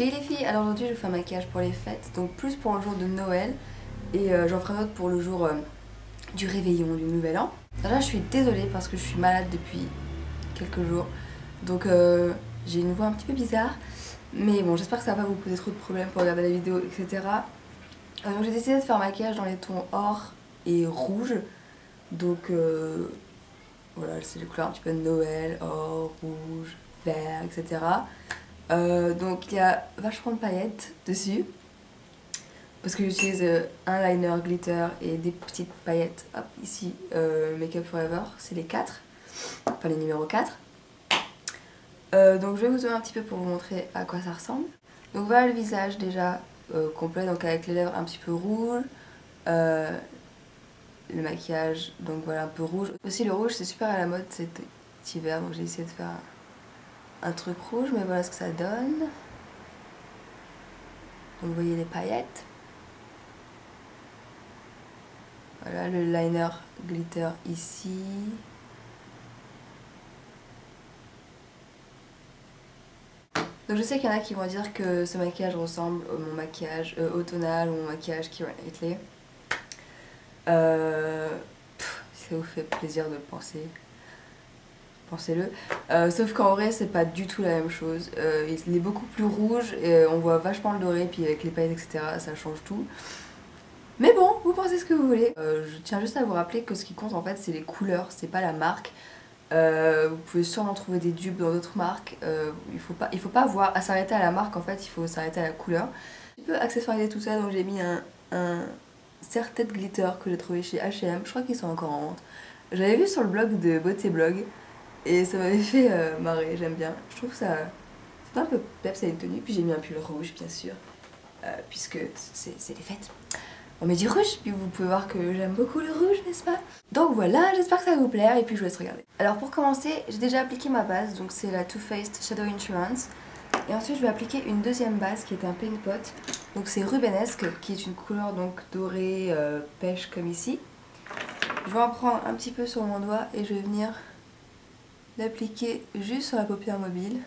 Salut les filles, alors aujourd'hui je fais un maquillage pour les fêtes, donc plus pour le jour de Noël et j'en ferai un autre pour le jour du réveillon, du nouvel an. Alors là je suis désolée parce que je suis malade depuis quelques jours, donc j'ai une voix un petit peu bizarre, mais bon j'espère que ça va pas vous poser trop de problèmes pour regarder la vidéo, etc. Donc j'ai décidé de faire un maquillage dans les tons or et rouge, donc voilà c'est les couleurs un petit peu de Noël, or, rouge, vert, etc. Donc il y a vachement de paillettes dessus parce que j'utilise un liner glitter et des petites paillettes. Hop, ici Make Up Forever, c'est les 4, enfin les numéros 4. Donc je vais vous zoomer un petit peu pour vous montrer à quoi ça ressemble. Donc voilà le visage déjà complet, donc avec les lèvres un petit peu rouges, le maquillage donc voilà un peu rouge. Aussi le rouge c'est super à la mode cet hiver, donc j'ai essayé de faire un truc rouge, mais voilà ce que ça donne. Donc vous voyez les paillettes. Voilà le liner glitter ici. Donc je sais qu'il y en a qui vont dire que ce maquillage ressemble à mon maquillage automnal ou mon maquillage Keira Knightley. Si ça vous fait plaisir de penser, pensez-le. Sauf qu'en vrai c'est pas du tout la même chose. Il est beaucoup plus rouge, et on voit vachement le doré, puis avec les paillettes etc. ça change tout. Mais bon, vous pensez ce que vous voulez. Je tiens juste à vous rappeler que ce qui compte en fait c'est les couleurs, c'est pas la marque. Vous pouvez sûrement trouver des dupes dans d'autres marques. Il faut pas s'arrêter à la marque, en fait il faut s'arrêter à la couleur. Un peu accessoiriser tout ça, donc j'ai mis un serre-tête glitter que j'ai trouvé chez H&M. Je crois qu'ils sont encore en vente. J'avais vu sur le blog de Beauté Blog et ça m'avait fait marrer, j'aime bien. Je trouve que ça c'est un peu peps à une tenue. Puis j'ai mis un pull rouge bien sûr, puisque c'est les fêtes. On met du rouge, puis vous pouvez voir que j'aime beaucoup le rouge, n'est-ce pas? Donc voilà, j'espère que ça va vous plaire et puis je vous laisse regarder. Alors pour commencer, j'ai déjà appliqué ma base, donc c'est la Too Faced Shadow Insurance. Et ensuite je vais appliquer une deuxième base qui est un paint pot. Donc c'est Rubenesque, qui est une couleur donc dorée, pêche comme ici. Je vais en prendre un petit peu sur mon doigt et je vais venir l'appliquer juste sur la paupière mobile.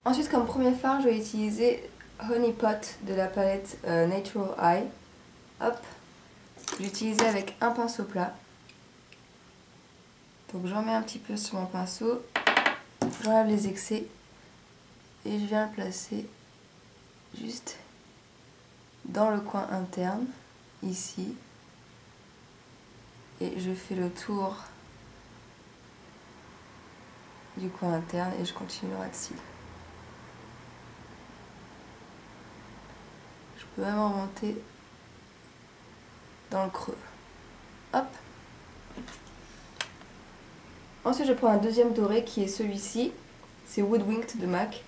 Ensuite comme premier fard, je vais utiliser Honey Pot de la palette Natural Eye. Hop, je vais l'utiliser avec un pinceau plat. Donc j'en mets un petit peu sur mon pinceau, j'enlève les excès et je viens le placer juste dans le coin interne, ici. Et je fais le tour du coin interne et je continue le ras de cils. Je peux même remonter dans le creux. Hop. Ensuite je prends un deuxième doré qui est celui-ci. C'est Woodwinked de MAC.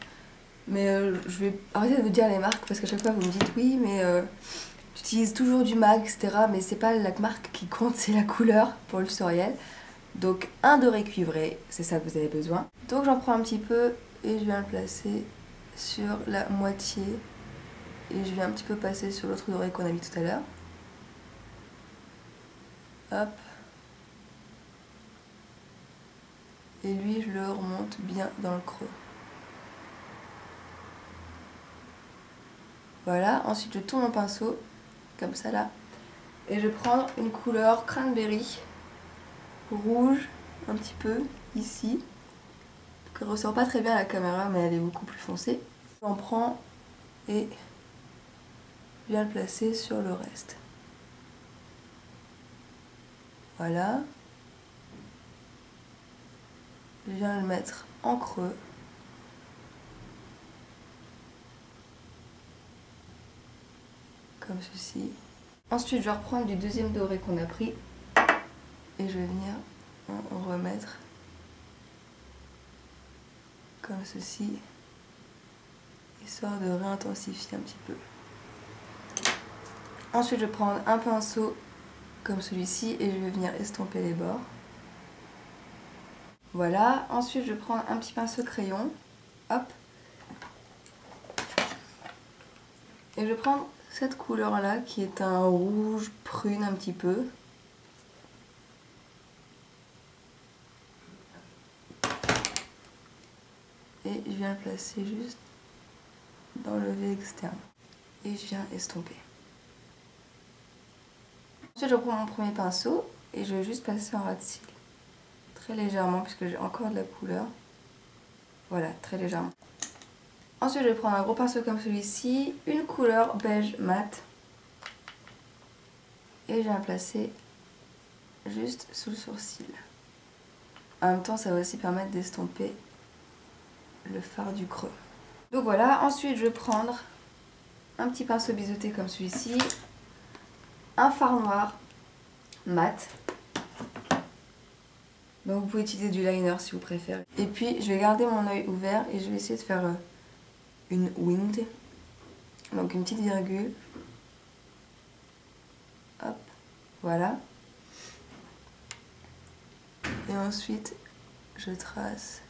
Mais je vais arrêter de vous dire les marques parce qu'à chaque fois vous me dites oui mais tu utilises toujours du MAC etc. Mais c'est pas la marque qui compte, c'est la couleur pour le tutoriel. Donc un doré cuivré, c'est ça que vous avez besoin. Donc j'en prends un petit peu et je viens le placer sur la moitié. Et je viens un petit peu passer sur l'autre doré qu'on a mis tout à l'heure. Hop. Et lui je le remonte bien dans le creux. Voilà, ensuite je tourne mon pinceau, comme ça là. Et je vais prendre une couleur cranberry, rouge, un petit peu, ici. Elle ne ressort pas très bien à la caméra, mais elle est beaucoup plus foncée. J'en prends et je viens le placer sur le reste. Voilà. Je viens le mettre en creux. Comme ceci. Ensuite, je vais reprendre du deuxième doré qu'on a pris et je vais venir en remettre comme ceci, histoire de réintensifier un petit peu. Ensuite, je vais prendre un pinceau comme celui-ci et je vais venir estomper les bords. Voilà. Ensuite, je vais prendre un petit pinceau crayon. Hop. Et je vais prendre cette couleur-là qui est un rouge prune un petit peu. Et je viens le placer juste d'enlever l'externe. Et je viens estomper. Ensuite je reprends mon premier pinceau et je vais juste passer en ras de cils. Très légèrement puisque j'ai encore de la couleur. Voilà, très légèrement. Ensuite je vais prendre un gros pinceau comme celui-ci, une couleur beige mat. Et je viens placer juste sous le sourcil. En même temps ça va aussi permettre d'estomper le fard du creux. Donc voilà, ensuite je vais prendre un petit pinceau biseauté comme celui-ci, un fard noir mat. Donc vous pouvez utiliser du liner si vous préférez. Et puis je vais garder mon œil ouvert et je vais essayer de faire une winged. Donc une petite virgule. Hop, voilà. Et ensuite je trace.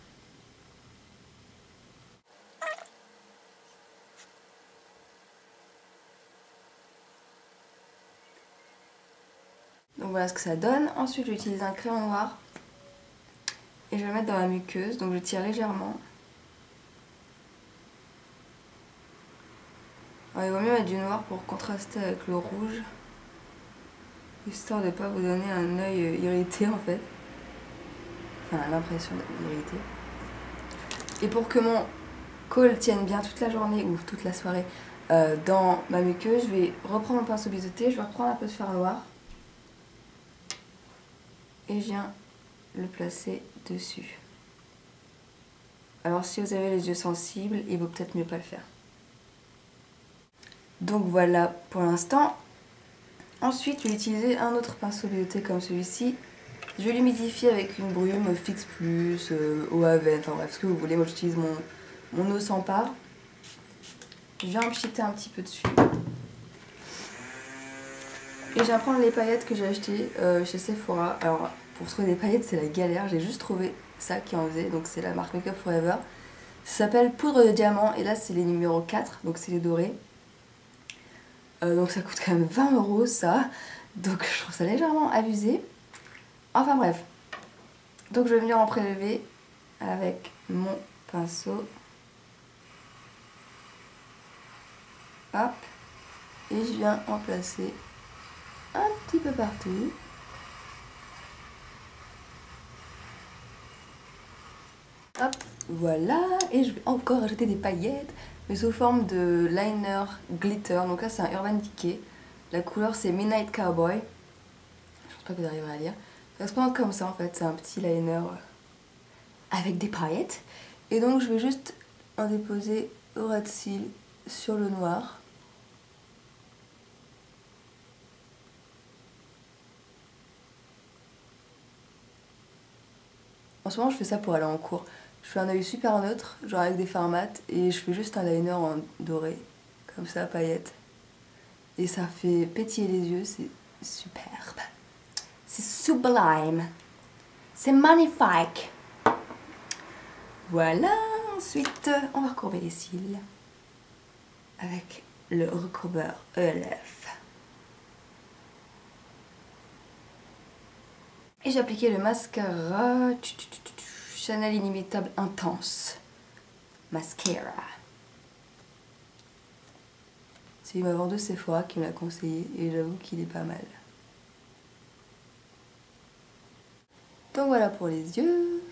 Donc voilà ce que ça donne. Ensuite je vais utiliser un crayon noir. Et je vais le mettre dans la muqueuse, donc je tire légèrement. Alors, il vaut mieux mettre du noir pour contraster avec le rouge, histoire de ne pas vous donner un œil irrité en fait. Enfin, l'impression d'être irrité. Et pour que mon col tienne bien toute la journée ou toute la soirée dans ma muqueuse, je vais reprendre mon pinceau biseauté, je vais reprendre un peu de fard noir. Et je viens le placer dessus. Alors si vous avez les yeux sensibles, il vaut peut-être mieux pas le faire. Donc voilà pour l'instant. Ensuite je vais utiliser un autre pinceau biseauté comme celui-ci. Je vais l'humidifier avec une brume Fix Plus, eau Aven, enfin bref ce que vous voulez. Moi j'utilise mon eau sans part. Je viens me pchiter un petit peu dessus. Et je viens prendre les paillettes que j'ai achetées chez Sephora. Alors pour trouver des paillettes c'est la galère, j'ai juste trouvé ça qui en faisait, donc c'est la marque Make Up Forever. Ça s'appelle poudre de diamant et là c'est les numéros 4, donc c'est les dorés. Donc ça coûte quand même 20 € ça, donc je trouve ça légèrement abusé. Enfin bref, donc je vais venir en prélever avec mon pinceau. Hop, et je viens en placer un petit peu partout. Hop, voilà, et je vais encore ajouter des paillettes, mais sous forme de liner glitter. Donc là c'est un Urban Decay, la couleur c'est Midnight Cowboy. Je pense pas que vous arriverez à lire. Ça se présente comme ça en fait, c'est un petit liner avec des paillettes. Et donc je vais juste en déposer au ras de cils sur le noir. En ce moment je fais ça pour aller en cours. Je fais un œil super neutre, genre avec des fards mat, et je fais juste un liner en doré, comme ça, paillettes. Et ça fait pétiller les yeux, c'est superbe. C'est sublime. C'est magnifique. Voilà, ensuite on va recourber les cils avec le recourbeur ELF. Et j'ai appliqué le mascara Chanel Inimitable Intense Mascara. C'est ma vendeuse Sephora qui me l'a conseillé et j'avoue qu'il est pas mal. Donc voilà pour les yeux.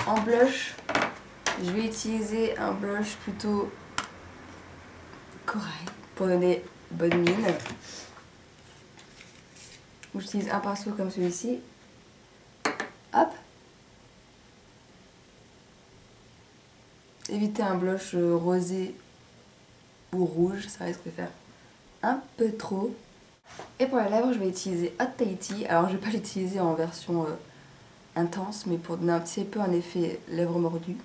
En blush, je vais utiliser un blush plutôt corail pour donner bonne mine. J'utilise un pinceau comme celui-ci. Hop. Évitez un blush rosé ou rouge, ça risque de faire un peu trop. Et pour les lèvres, je vais utiliser Hot Tahiti. Alors je vais pas l'utiliser en version intense, mais pour donner un petit peu un effet lèvres mordues.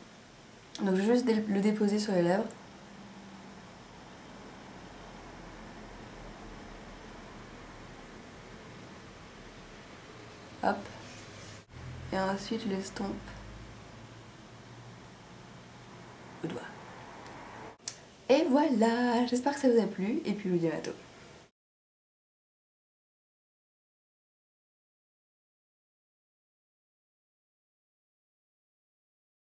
Donc je vais juste le déposer sur les lèvres. Hop. Et ensuite je l'estompe au doigt. Et voilà, j'espère que ça vous a plu et puis je vous dis à bientôt.